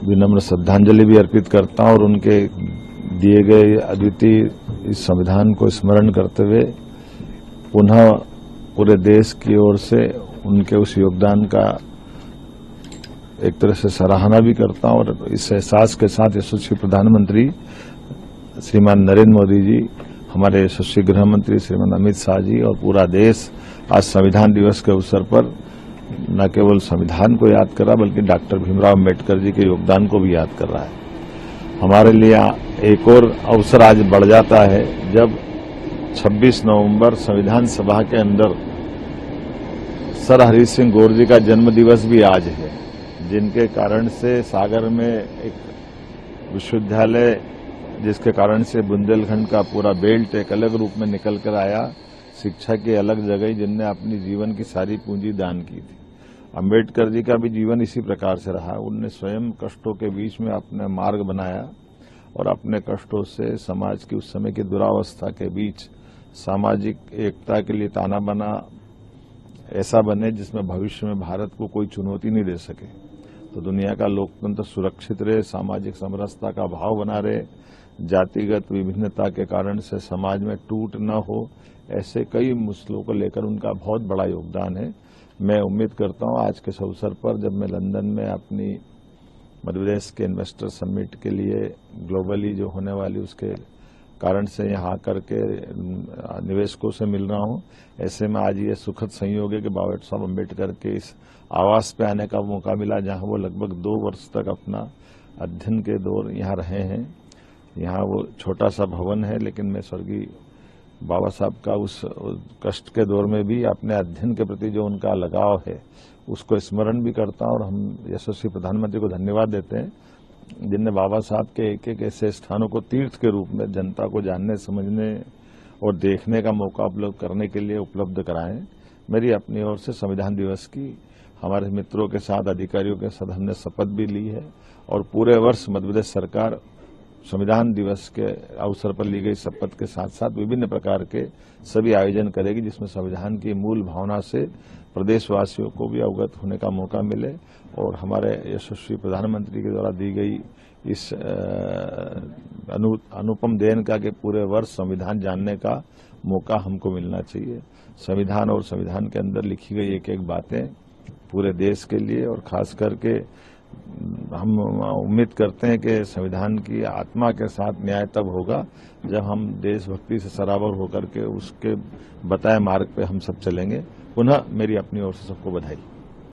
विनम्र श्रद्धांजलि भी अर्पित करता हूं और उनके दिए गए अद्वितीय इस संविधान को स्मरण करते हुए पुनः पूरे देश की ओर से उनके उस योगदान का एक तरह से सराहना भी करता हूं और इस एहसास के साथ यशस्वी प्रधानमंत्री श्रीमान नरेंद्र मोदी जी, हमारे यशस्वी गृह मंत्री श्रीमान अमित शाह जी और पूरा देश आज संविधान दिवस के अवसर पर न केवल संविधान को याद कर रहा बल्कि डॉक्टर भीमराव अम्बेडकर जी के योगदान को भी याद कर रहा है। हमारे लिए एक और अवसर आज बढ़ जाता है जब 26 नवंबर संविधान सभा के अंदर सर हरि सिंह गौर जी का जन्म दिवस भी आज है, जिनके कारण से सागर में एक विश्वविद्यालय, जिसके कारण से बुंदेलखंड का पूरा बेल्ट एक अलग रूप में निकल कर आया, शिक्षा की अलग जगह जिनने अपनी जीवन की सारी पूंजी दान की थी। अंबेडकर जी का भी जीवन इसी प्रकार से रहा। उनने स्वयं कष्टों के बीच में अपना मार्ग बनाया और अपने कष्टों से समाज की उस समय की दुरावस्था के बीच सामाजिक एकता के लिए ताना बना ऐसा बने जिसमें भविष्य में भारत को कोई चुनौती नहीं दे सके, तो दुनिया का लोकतंत्र सुरक्षित रहे, सामाजिक समरसता का भाव बना रहे, जातिगत विभिन्नता के कारण से समाज में टूट न हो, ऐसे कई मुद्दों को लेकर उनका बहुत बड़ा योगदान है। मैं उम्मीद करता हूं आज के इस अवसर पर जब मैं लंदन में अपनी मध्यप्रदेश के इन्वेस्टर समिट के लिए ग्लोबली जो होने वाली उसके कारण से यहाँ आकर के निवेशकों से मिल रहा हूं, ऐसे में आज ये सुखद संयोग है कि बाबा साहब अम्बेडकर के इस आवास पे आने का मौका मिला जहां वो लगभग 2 वर्ष तक अपना अध्ययन के दौर यहाँ रहे हैं। यहाँ वो छोटा सा भवन है, लेकिन मैं स्वर्गीय बाबा साहब का उस कष्ट के दौर में भी अपने अध्ययन के प्रति जो उनका लगाव है उसको स्मरण भी करता हूं और हम यशस्वी प्रधानमंत्री को धन्यवाद देते हैं जिनने बाबा साहब के एक एक ऐसे स्थानों को तीर्थ के रूप में जनता को जानने, समझने और देखने का मौका उपलब्ध करने के लिए उपलब्ध कराएं। मेरी अपनी ओर से संविधान दिवस की हमारे मित्रों के साथ, अधिकारियों के साथ हमने शपथ भी ली है और पूरे वर्ष मध्यप्रदेश सरकार संविधान दिवस के अवसर पर ली गई शपथ के साथ साथ विभिन्न प्रकार के सभी आयोजन करेगी जिसमें संविधान की मूल भावना से प्रदेशवासियों को भी अवगत होने का मौका मिले और हमारे यशस्वी प्रधानमंत्री के द्वारा दी गई इस अनुपम देन का कि पूरे वर्ष संविधान जानने का मौका हमको मिलना चाहिए। संविधान और संविधान के अंदर लिखी गई एक एक बातें पूरे देश के लिए और खास करके हम उम्मीद करते हैं कि संविधान की आत्मा के साथ न्याय तब होगा जब हम देशभक्ति से सराबोर होकर के उसके बताए मार्ग पे हम सब चलेंगे। पुनः मेरी अपनी ओर से सबको बधाई।